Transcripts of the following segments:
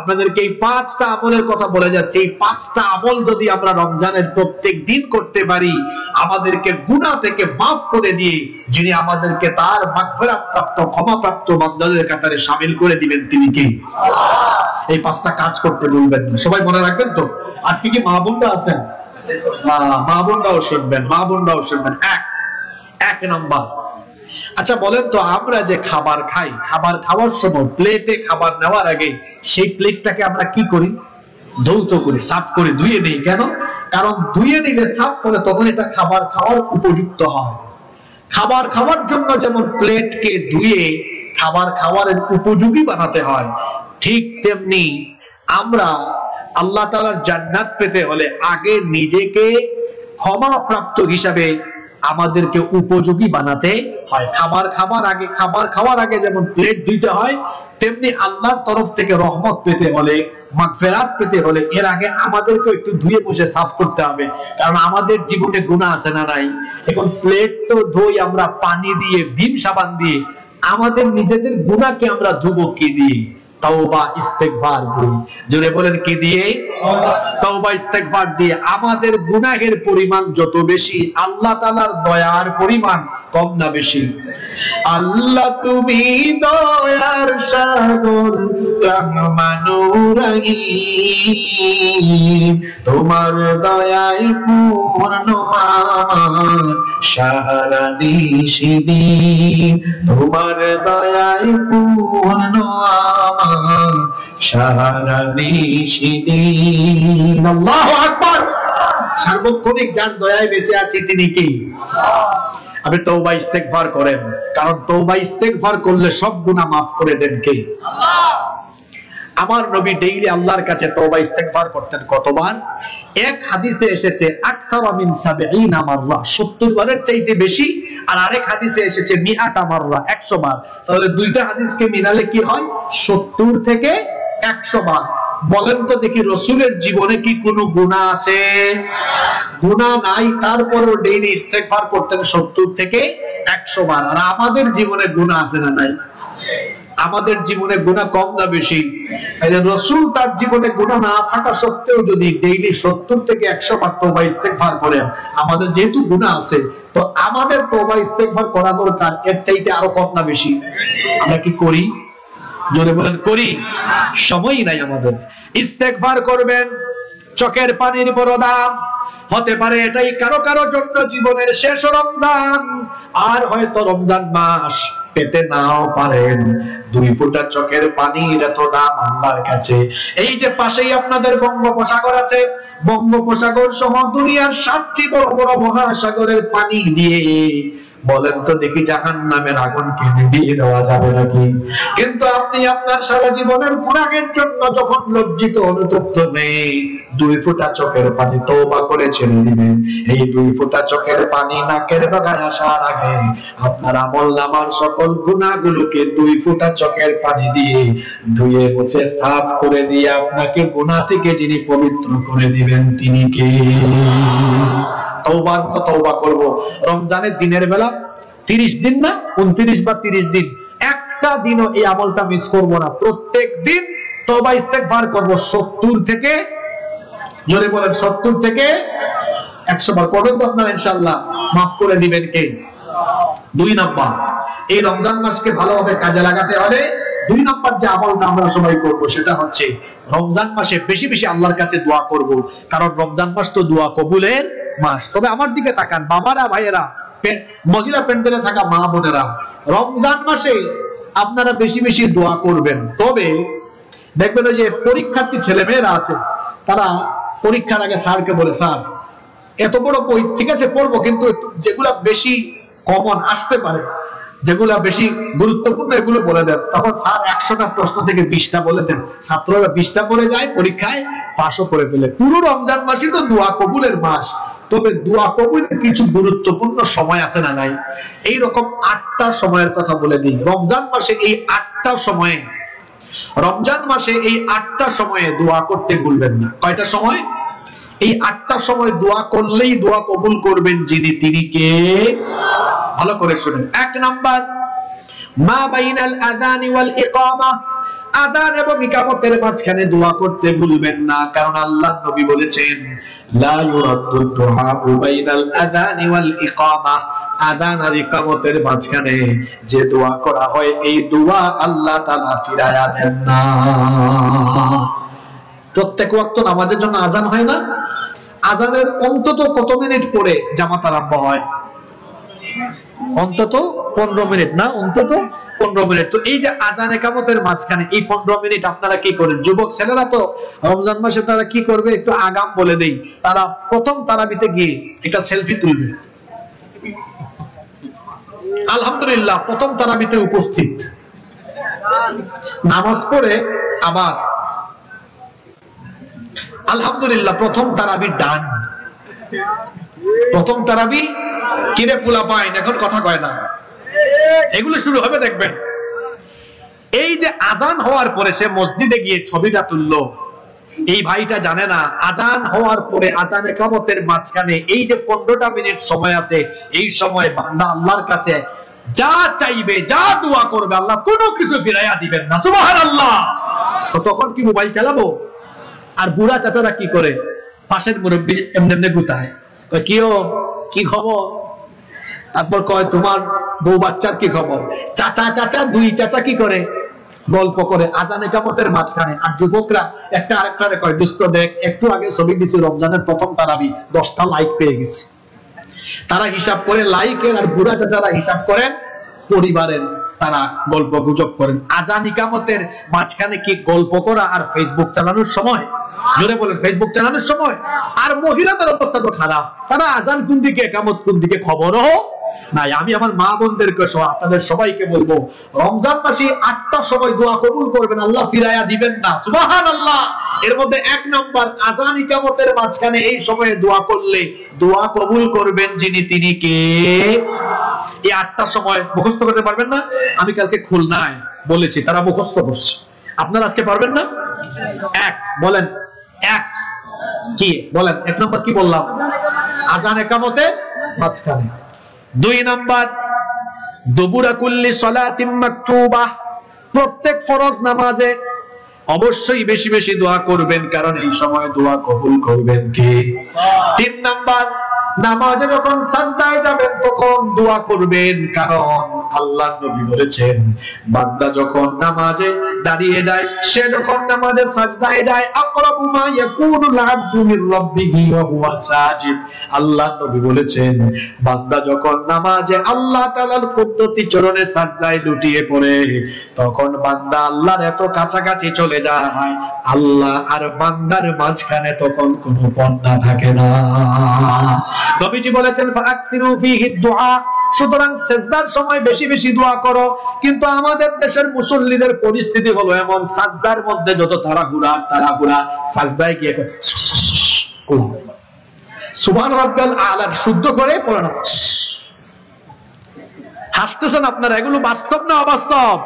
আপনাদেরকে এই 5টা আমলের কথা বলে যাচ্ছে। এই 5টা আমল যদি আমরা রমজানের প্রত্যেক দিন করতে পারি, আমাদেরকে গুনাহ থেকে মাফ করে দিয়ে যিনি আমাদেরকে তার মাগফিরাত প্রাপ্ত ক্ষমাপ্রাপ্ত বান্দাদের কাতারে শামিল করে দিবেন তিনি কে? আল্লাহ। এই 5টা কাজ করতে ভুলবেন না, সবাই মনে রাখবেন তো। আজকে কি মা বোনরা আছেন? মা বোনরাও শুনবেন, মা বোনরাও শুনবেন। এক নাম্বার, আচ্ছা বলেন তো, আমরা যে খাবার খাই, খাবার খাওয়ার সময় প্লেটে খাবার নেওয়ার আগে সেই প্লেটটাকে আমরা কি করি? ধৌত করি, সাফ করে ধুয়ে নেই। কেন? কারণ ধুয়ে নিলে, সাফ করে, তখন এটা খাবার খাওয়ার উপযুক্ত হয়। খাবার খাওয়ার জন্য যেমন প্লেটকে ধুয়ে খাবার খাওয়ার উপযোগী বানাতে হয়, ঠিক তেমনি আমরা আল্লাহ তাআলার জান্নাত পেতে হলে আগে নিজেকে ক্ষমা প্রাপ্ত হিসাবে আমাদেরকে উপযোগী বানাতে হয়। খাবার খাওয়ার আগে যেমন প্লেট ধুইতে হয়, তেমনি আল্লাহর তরফ থেকে রহমত পেতে হলে, মাগফিরাত পেতে হলে এর আগে আমাদেরকে একটু ধুয়ে মুছে সাফ করতে হবে। কারণ আমাদের জীবনে গুনাহ আছে না নাই? এখন প্লেট তো ধুই আমরা পানি দিয়ে, ভীম সাবান দিয়ে, আমাদের নিজেদের গুনাহকে আমরা ধুবো কি দিয়ে? তওবা ইস্তেগফার দিয়ে। জোরে বলেন কি দিয়ে? তওবা ইস্তেগফার দিয়ে। আমাদের গুনাহের পরিমাণ যত বেশি, আল্লাহ তাআলার দয়ার পরিমাণ কম না বেশি? আল্লাহ তুমি দয়ার সাগর, রহমানুর রহিম, তোমার দয়ায় পূর্ণ আমার সারা নিশিদিন, তোমার দয়ায় পূর্ণ আমার সারা নিশিদিন। আল্লাহু আকবার। সার্বক্ষণিক যার দয়ায় বেঁচে আছি তিনি কি? আপনি তওবা ইস্তেগফার করেন, কারণ তওবা ইস্তেগফার করলে সব গুনাহ মাফ করে দেন কে? আল্লাহ। আমার নবী ডেইলি আল্লাহর কাছে তওবা ইস্তেগফার করতেন কতবার? এক হাদিসে এসেছে আকসারা মিন ৭০ মাররা, ৭০ বারের চাইতে বেশি। আর আরেক হাদিসে এসেছে মিআত মাররা, 100 বার। তাহলে দুইটা হাদিসকে মিলালে কি হয়? ৭০ থেকে 100 বার। বলেন তো দেখি, রাসূলের জীবনে কি কোনো গুনাহ আছে? গুনাহ নাই, তারপরেও ডেইলি ইস্তেগফার করতেন ৭০ থেকে 100 বার। আর আমাদের জীবনে গুনাহ আছে না নাই? আমাদের জীবনে গুনাহ কম না বেশি? রাসূল তার জীবনে গুনাহ না থাকা সত্ত্বেও যদি ডেইলি ৭০ থেকে 100 বার তওবা ইস্তেগফার করেন, আমাদের যেহেতু গুনাহ আছে, তো আমাদের তওবা ইস্তেগফার করা দরকার এর চাইতে আরো কম না বেশি? আমরা কি করি? জোরে বলেন করি? সময়ই নাই আমাদের। ইস্তেগফার করবেন, চোখের পানির বড় দাম। হতে পারে এটাই কারো কারো জন্য জীবনের শেষ রমজান, আর হয়তো রমজান মাস পেতে নাও পারেন। 2 ফোঁটা চোখের পানির এত দাম আল্লাহর কাছে। এই যে পাশেই আপনাদের বঙ্গোপসাগর আছে, বঙ্গোপসাগর সহ দুনিয়ার 7টি বড় বড় মহাসাগরের পানি দিয়ে বলেন তো দেখি জাহান্নামের আগুনকে নিভিয়ে দেওয়া যাবে নাকি? কিন্তু আপনি আপনার সারা জীবনের গুনাহের জন্য যখন লজ্জিত অনুতপ্ত নেই, 2 ফোঁটা চোখের পানি তওবা করে ছেড়ে দিবেন। এই 2 ফোঁটা চোখের পানি নাকের ডগায় আসার আগে আপনার আমলনামার সকল গুনাহগুলোকে 2 ফোঁটা চোখের পানি দিয়ে ধুয়ে মুছে সাফ করে দিয়ে আপনাকে গুনাহ থেকে যিনি পবিত্র করে দিবেন তিনি কে? তওবার তো তওবা করব। রমজানের দিনের বেলা 30 দিন না 29 বা 30 দিন, একটা দিনও এই আমলটা মিস করব না। প্রত্যেক দিন তওবা ইস্তেগফার করব ৭০ থেকে, জোরে বলেন ৭০ থেকে 100 বার করবেন তো আপনারা ইনশাআল্লাহ মাফ করে দিবেন কে? 2 নাম্বার, এই রমজান মাসকে ভালোভাবে কাজে লাগাতে হলে 2 নাম্বার যে আমলটা আমরা সবাই করব সেটা হচ্ছে রমজান মাসে বেশি বেশি আল্লাহর কাছে দোয়া করব। কারণ রমজান মাস তো দোয়া কবুলের মাস। তবে আমার দিকে তাকান বাবারা, ভাইয়েরা, মহিলা প্যান্ডেলে থাকা মা বোনেরা, রমজান মাসে আপনারা বেশি বেশি দোয়া করবেন। তবে দেখবেন ওই যে পরীক্ষার্থী ছেলে মেয়েরা আছে, তারা পরীক্ষার আগে স্যারকে বলে, স্যার এত বড় বই ঠিক আছে পড়বো, কিন্তু একটু যেগুলা বেশি কমন আসতে পারে, যেগুলা বেশি গুরুত্বপূর্ণ এগুলো বলে দেন। তখন স্যার 100টা প্রশ্ন থেকে 20টা বলে দেন, ছাত্ররা 20টা পড়ে যায়, পরীক্ষায় পাশও করে ফেলে। পুরো রমজান মাসই তো দোয়া কবুলের মাস। তবে দোয়া কবুলের কিছু গুরুত্বপূর্ণ সময় আছে না নাই? এইরকম 8টা সময়ের কথা বলে দিই। রমজান মাসে এই 8টা সময়ে, রমজান মাসে এই 8টা সময়ে দোয়া করতে ভুলবেন না। কয়টা সময়? এই 8টা সময় দোয়া করলেই দোয়া কবুল করবেন যিনি, তিনি কে? ভালো করে শুনেন। 1 নাম্বার, মা বাইনাল আযানি ওয়াল ইকামা, আযান এবং ইকামতের মাঝখানে দোয়া করতে ভুলবেন না, কারণ আল্লাহর নবী বলেছেন লা ইউরাদ্দু দুআ বাইনাল আযানি ওয়াল ইকামা, আযান আর ইকামতের মাঝখানে যে দোয়া করা হয় এই দোয়া আল্লাহ তাআলা ফিরায়া দেন না। প্রত্যেক ওয়াক্ত নামাজের জন্য আযান হয় না? আযানের অন্তত কত মিনিট পরে জামাত আরম্ভ হয়? অন্তত 15 মিনিট না? অন্তত 15 মিনিট। তো এই যে আযান ইকামতের মাঝখানে এই 15 মিনিট আপনারা কি করেন? যুবক ছেলেরা তো রমজান মাসে তারা কি করবে একটু আগাম বলে দেই, তারা প্রথম তারাবিতে গিয়ে একটা সেলফি তুলবে। আলহামদুলিল্লাহ প্রথম তারাবিতে উপস্থিত, নামাজ পড়ে আবার আলহামদুলিল্লাহ প্রথম তারাবি ডান। প্রথম তারাবি কিরে পোলা পাইন এখন কথা কয় না, এগুলো শুরু হবে দেখবেন। এই যে আজান হওয়ার পরে সে মসজিদে গিয়ে ছবিটা তুললো, এই ভাইটা জানে না আজান হওয়ার পরে আজান ইকামতের মাঝখানে এই যে 15টা মিনিট সময় আছে, এই সময় বান্দা আল্লাহর কাছে যা চাইবে যা দোয়া করবে আল্লাহ কোনো কিছু ফিরাইয়া দিবেন না। সুবহানাল্লাহ। তো তখন কি মোবাইল চালাবো? আর বুড়া চাচারা কি করে? পাশের মুরব্বী এমনি এমনি গুতায়, কয় কি খবর? তারপর কয় তোমার বউ বাচ্চার কি খবর? চাচা দুই চাচা কি করে? গল্প করে আজান ইকামতের মাঝখানে। আর যুবকরা একটা আরেকটারে কয় দোস্ত দেখ একটু আগে ছবি দিছি রমজানের প্রথম তারাবি, 10টা লাইক পেয়ে গেছি। তারা হিসাব করে লাইকের, আর বুড়া চাচারা হিসাব করেন পরিবারের, তারা গল্প গুজব করেন। আজান ইকামতের মাঝখানে কি গল্প করা আর ফেসবুক চালানোর সময়? জোরে বলেন, ফেসবুক চালানোর সময়। আর মহিলাদের অবস্থা তো খারাপ, তারা আজান কোন দিকে ইকামত কোন দিকে খবরও নাই। আমি আমার মা বোনদেরকে সহ আপনাদের সবাইকে বলবো, রমজান মাসে 8টার সময় দোয়া কবুল করবেন, আল্লাহ ফিরাইয়া দিবেন না। সুবহানাল্লাহ। এর মধ্যে 1 নাম্বার আজান ইকামতের মাঝখানে এই সময়ে দোয়া করলে দোয়া কবুল করবেন যিনি, তিনি কে? এই 8টার সময় মুখস্থ করতে পারবেন না? আমি কালকে খুলনায় বলেছি, তারা মুখস্থ করছে, আপনারা আজকে পারবেন না? এক বলেন, এক কি বলেন? 1 নাম্বার কি বললাম? আজান ইকামতের মাঝখানে। 2 নাম্বার দুবুরা কুল্লি সালাতিন মাকতুবাহ, প্রত্যেক ফরজ নামাজে অবশ্যই বেশি বেশি দোয়া করবেন, কারণ এই সময় দোয়া কবুল করবেন কে? 3 নাম্বার নামাজে যখন সাজদায় যাবেন তখন দোয়া করবেন, কারণ আল্লাহর নবী বলেছেন বান্দা যখন নামাজে দাঁড়িয়ে যায়, সে যখন নামাজে সাজদায় যায়, আকরাবু মা ইয়াকুনুল আবদু মির রাব্বিহি ওয়া হুয়া সাজিদ, আল্লাহর নবী বলেছেন বান্দা যখন নামাজে আল্লাহ তাআলার কুদরতি চরণে সাজদায় লুটিয়ে পড়ে, তখন বান্দা আল্লাহর এত কাছাকাছি চলে যায়, আল্লাহ আর বান্দার মাঝখানে তখন কোনো পর্দা থাকে না। নবীজি বলেছেন ফাআকসিরু ফীহি দুআ, সুতরাং সিজদার সময় বেশি বেশি দোয়া করো। কিন্তু আমাদের দেশের মুসল্লিদের পরিস্থিতি হলো এমন, সাজদার মধ্যে যত তাড়াহুড়া সাজদায় গিয়ে সুবহান রাব্বিয়াল আলা শুদ্ধ করে পড়ে না। হাসতেছেন আপনারা, এগুলো বাস্তব না অবাস্তব?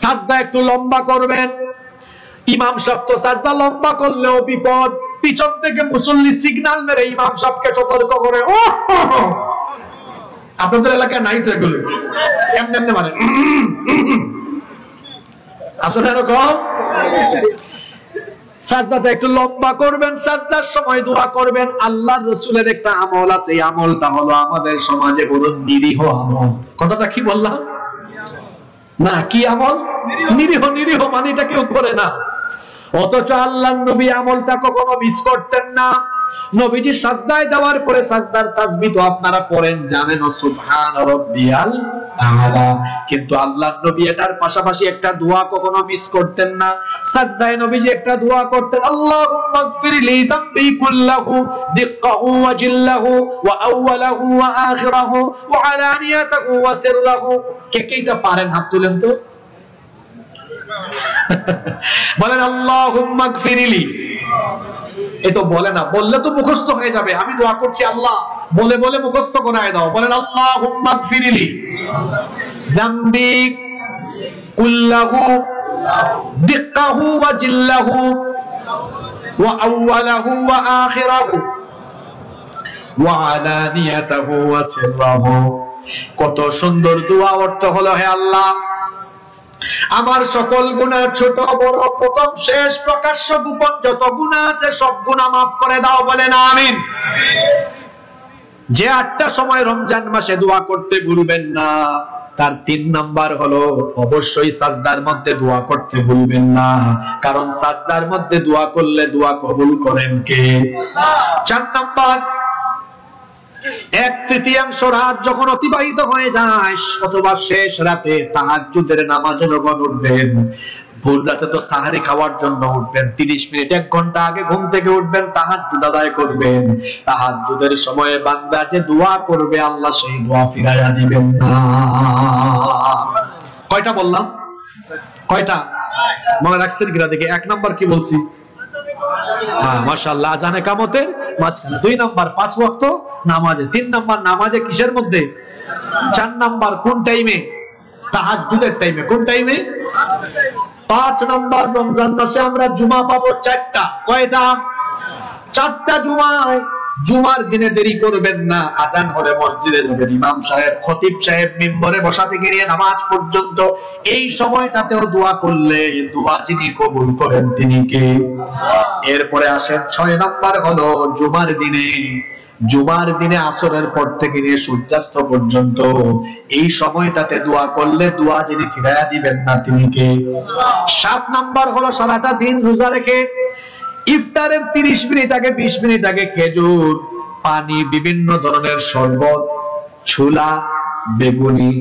সাজদা একটু লম্বা করবেন। ইমাম সাহেব তো সাজদা লম্বা করলেও বিপদ, পিছন থেকে মুসল্লি সিগন্যাল মেরে ইমাম সাহেবকে সতর্ক করে। আপনাদের এলাকায় নাই তো এগুলো? এমনি এমনি মানে আসলে এরকম সাজদাটা একটু লম্বা করবেন, সাজদার সময় দোয়া করবেন। আল্লাহর রাসূলের একটা আমল আছে, এই আমলটা হলো আমাদের সমাজে বড় নিরীহ আমল। কথাটা কি বললাম না? কি আমল? নিরীহ। নিরীহ মানে এটা কেউ করে না, অথচ আল্লাহর নবী আমলটা কখনো মিস করতেন না। নবীজি সাজদায় যাওয়ার পরে সাজদার তাসবিহ তো আপনারা পড়েন, জানেন সুবহান রাব্বিয়াল আলা, কিন্তু আল্লাহর নবী এটার পাশাপাশি একটা দোয়া কখনো মিস করতেন না। সাজদায় নবীজি একটা দোয়া করতেন, আল্লাহুম্মা গফিরলি যামবি কুল্লাহু দিক্কাহু ওয়া জিল্লাহু ওয়া আউওয়ালাহু ওয়া আখিরাহু ওয়া আলানিয়াতাহু ওয়া সিররাহু। কে কে এটা পারেন? হাত তুলেন তো। বলেন আল্লাহুম্মা গফিরলি। এ তো বলে না, বললে তো মুখস্থ হয়ে যাবে। আমি দোয়া করছি, আল্লাহ বলে বলে মুখস্থ করায় দাও। বলেন আল্লাহুম্মা গফিরলি যামবি কুল্লাহু দিক্কাহু ওয়া জিল্লাহু ওয়া আউওয়ালাহু ওয়া আখিরাহু ওয়া আলানিয়াতাহু ওয়া সিররাহু। কত সুন্দর দোয়া। অর্থ হলো, হে আল্লাহ আমার সকল গুনাহ ছোট বড় প্রথম শেষ প্রকাশ্য গোপন যত গুনাহ আছে সব গুনাহ মাফ করে দাও, বলেন আমিন। যে 8টা সময় রমজান মাসে দোয়া করতে ভুলবেন না, তার 3 নাম্বার হলো অবশ্যই সাজদার মধ্যে দোয়া করতে ভুলবেন না, কারণ সাজদার মধ্যে দোয়া করলে দোয়া কবুল করেন কে? 4 নাম্বার, 1/3 রাত যখন অতিবাহিত হয়ে যায় অথবা শেষ রাতে তাহাজ্জুদের নামাজে যখন উঠবেন, ভোর রাতে তো সাহারি খাওয়ার জন্য উঠবেন, 30 মিনিট 1 ঘন্টা আগে ঘুম থেকে উঠবেন, তাহাজ্জুদ আদায় করবেন। তাহাজ্জুদের সময়ে বান্দা যে দোয়া করবে আল্লাহ সেই দোয়া ফিরাইয়া দিবেন না। কয়টা বললাম? কয়টা মনে রাখছেন কিনা দেখি। 1 নাম্বার কি বলছি? হ্যাঁ মাশাআল্লাহ, আজানে কামতের মাঝখানে। 2 নাম্বার 5 ওয়াক্ত নামাজে। 3 নাম্বার নামাজে কিসের মধ্যে? 4 নাম্বার কোন টাইমে? তাহাজ্জুদের টাইমে। কোন টাইমে? 5 নাম্বার রমজান মাসে আমরা জুমা পাবো 4টা। কয়টা? 4টা জুমায়। জুমার দিনে দেরি করবেন না, আজান হলে মসজিদে যাবেন, ইমাম সাহেব খতিব সাহেব মিম্বরে বসা থেকে নিয়ে নামাজ পর্যন্ত এই সময়টাতেও দোয়া করলে দোয়া যিনি কবুল করেন তিনি কে? এরপরে আসেন 6 নাম্বার হলো জুমার দিনে। জুমার দিনে আসরের পর থেকে নিয়ে সূর্যাস্ত পর্যন্ত এই সময়টাতে দোয়া করলে দোয়া যিনি ফিরাইয়া দিবেন না তিনি কে? 7 নাম্বার হলো সারাটা দিন রোজা রেখে ইফতারের 30 মিনিট আগে 20 মিনিট আগে খেজুর, পানি, বিভিন্ন ধরনের শরবত, ছোলা, বেগুনি,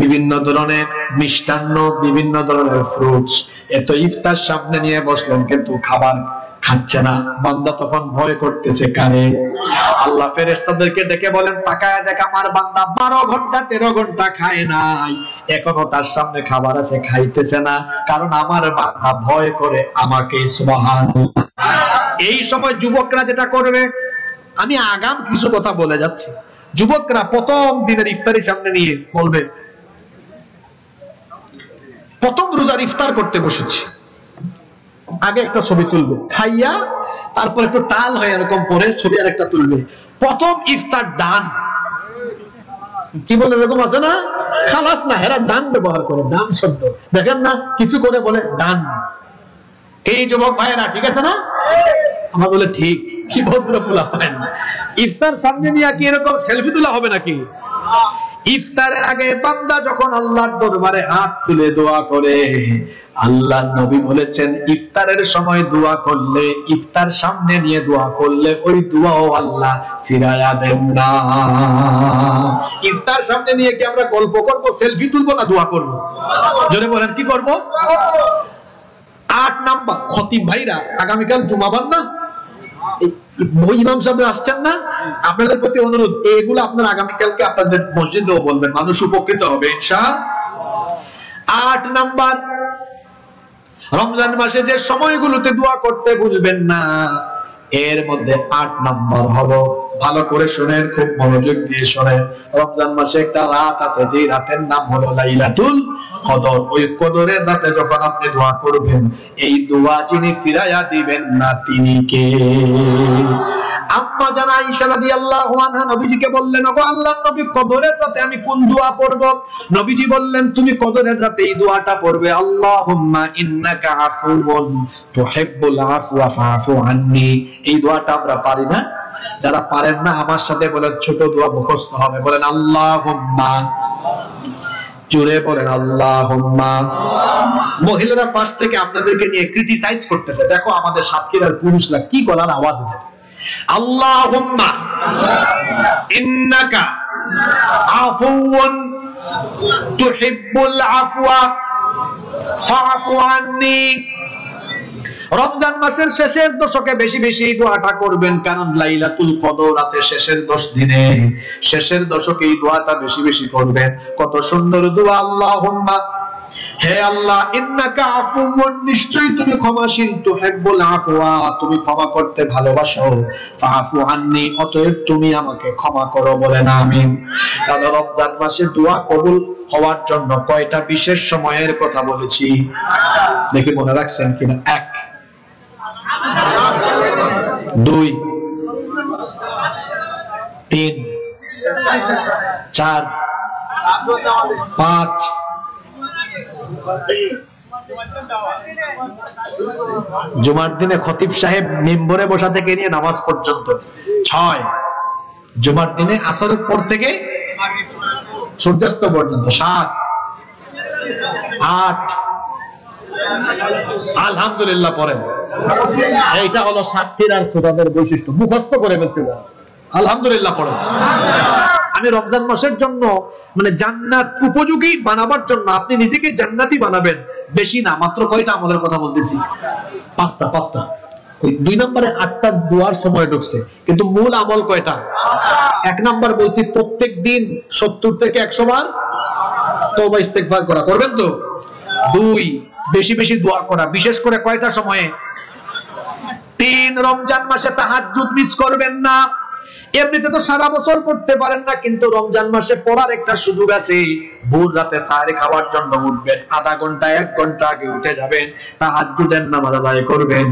বিভিন্ন ধরনের মিষ্টান্ন, বিভিন্ন ধরনের ফ্রুটস, এত ইফতার সামনে নিয়ে বসলেন কিন্তু খাবার খাচ্ছে না। বান্দা তখন ভয় করতেছে কারে? আল্লাহ ফেরেশতাদেরকে ডেকে বলেন তাকায় দেখ আমার বান্দা 12 ঘন্টা 13 ঘন্টা খায় নাই, এখনো তার সামনে খাবার আছে খাইতেছে না, কারণ আমার বান্দা ভয় করে আমাকে। সুবহানাল্লাহ। এই সময় যুবকরা যেটা করবে, আমি আগাম কিছু কথা বলে যাচ্ছি, যুবকরা প্রথম দিনের ইফতারি সামনে নিয়ে বলবে প্রথম রোজার ইফতার করতে বসেছি, আগে একটা ছবি তুলবে, খাইয়া তারপর একটু টাল হয়ে এরকম পরে ছবি আর একটা তুলবে, প্রথম ইফতার ডান। কি বলে এরকম আছে না? খালাস না, এরা ডান ব্যবহার করে, ডান শব্দ দেখেন না, কিছু করে বলে ডান। এই যুবক ভাইয়েরা ঠিক আছে না? আমার বলে ঠিক, কি ভদ্র পোলা পারেন। ইফতার সামনে নিয়ে কি এরকম সেলফি তোলা হবে নাকি? ইফতারের আগে বান্দা যখন আল্লাহর দরবারে হাত তুলে দোয়া করে, আল্লাহর নবী বলেছেন ইফতারের সময় দোয়া করলে, ইফতার সামনে নিয়ে দোয়া করলে ওই দোয়াও আল্লাহ ফিরায়া দেন না। ইফতার সামনে নিয়ে কি আমরা গল্প করব, সেলফি তুলবো না দোয়া করব? জোরে বলেন কি করব? 8 নাম্বার খতিব ভাইরা, আগামীকাল জুমাবার না, ইমাম সাহেব আসছেন না, আপনাদের প্রতি অনুরোধ এগুলো আপনারা আগামীকালকে আপনাদের মসজিদেও বলবেন, মানুষ উপকৃত হবে ইনশাআল্লাহ। 8 নাম্বার রমজান মাসে যে সময়গুলোতে দোয়া করতে ভুলবেন না, এর মধ্যে 8 নাম্বার হলো, ভালো করে শুনেন, খুব মনোযোগ দিয়ে শুনেন, রমজান মাসে একটা রাত আছে যে রাতের নাম হলো লাইলাতুল কদর। ওই কদরের রাতে যখন আপনি দোয়া করবেন, এই দোয়া যিনি ফিরাইয়া দিবেন না তিনি কে? আম্মা জান আয়েশা রাদিয়াল্লাহু আনহা নবীজিকে বললেন, ওগো আল্লাহর নবী কদরের রাতে আমি কোন দোয়া পড়ব? নবীজি বললেন তুমি কদরের রাতে এই দোয়াটা পড়বে, আল্লাহুম্মা ইন্নাকা আফুউন তুহিব্বুল আফওয়া ফাআফু আন্নী। এই দোয়াটা আমরা পারি না, যারা পারেন না আমার সাথে বলেন, ছোট দোয়া মুখস্থ হবে, বলেন আল্লাহুম্মা, জোরে বলেন আল্লাহুম্মা। মহিলারা পাশ থেকে আপনাদেরকে নিয়ে ক্রিটিসাইজ করতেছে, দেখো আমাদের সাতক্ষীরার পুরুষরা কি গলার আওয়াজ দেয়। আল্লাহুম্মা ইন্নাকা আফুউন তুহিব্বুল আফওয়া ফাআফু আন্নী। রমজান মাসের শেষের দশকে বেশি বেশি এই দোয়াটা করবেন, কারণ লাইলাতুল কদর আছে শেষের 10 দিনে, শেষের দশকে এই দোয়াটা বেশি বেশি করবেন। কত সুন্দর দোয়া, আল্লাহুম্মা, হে আল্লাহ, ইন্নাকা আফুউন, নিশ্চয়ই তুমি ক্ষমাশীল, তুহিব্বুল আফওয়া, তুমি ক্ষমা করতে ভালোবাসো, ফাআফু আন্নী, অতএব তুমি আমাকে ক্ষমা করো, বলেন আমিন। তাহলে রমজান মাসে দোয়া কবুল হওয়ার জন্য কয়টা বিশেষ সময়ের কথা বলেছি, দেখি মনে রাখছেন কিনা? 1, 2, 3, 4, 5, জুমার দিনে খতিব সাহেব মিম্বরে বসা থেকে নিয়ে নামাজ পর্যন্ত 6, জুমার দিনে আসরের পর থেকে সূর্যাস্ত পর্যন্ত 7, 8, আলহামদুলিল্লাহ পড়েন। এইটা হলো সাক্ষীর আর শ্রোতাদের বৈশিষ্ট্য, মুখস্থ করে ফেলছে। আলহামদুলিল্লাহ পড়েন। আমি রমজান মাসের জন্য মানে জান্নাত উপযোগী বানাবার জন্য আপনি নিজেকে জান্নাতি বানাবেন, বেশি না, মাত্র কয়টা আমলের কথা বলতেছি? 5টা। ওই 2 নম্বরে 8টা দুয়ার সময় ঢুকছে, কিন্তু মূল আমল কয়টা? 1 নাম্বার বলছি প্রত্যেক দিন 70 থেকে 100 বার তওবা ইস্তেগফার করা, করবেন তো? 2, বেশি বেশি দোয়া করা, বিশেষ করে কয়টা সময়ে? 3, রমজান মাসে তাহাজ্জুদ মিস করবেন না। এমনিতে তো সারা বছর করতে পারেন না, কিন্তু রমজান মাসে পড়ার একটা সুযোগ আছে। ভোর রাতে সাহরি খাওয়ার জন্য উঠবেন, আধা ঘন্টা 1 ঘন্টা আগে উঠে যাবেন, তাহাজ্জুদের নামাজ আদায় করবেন।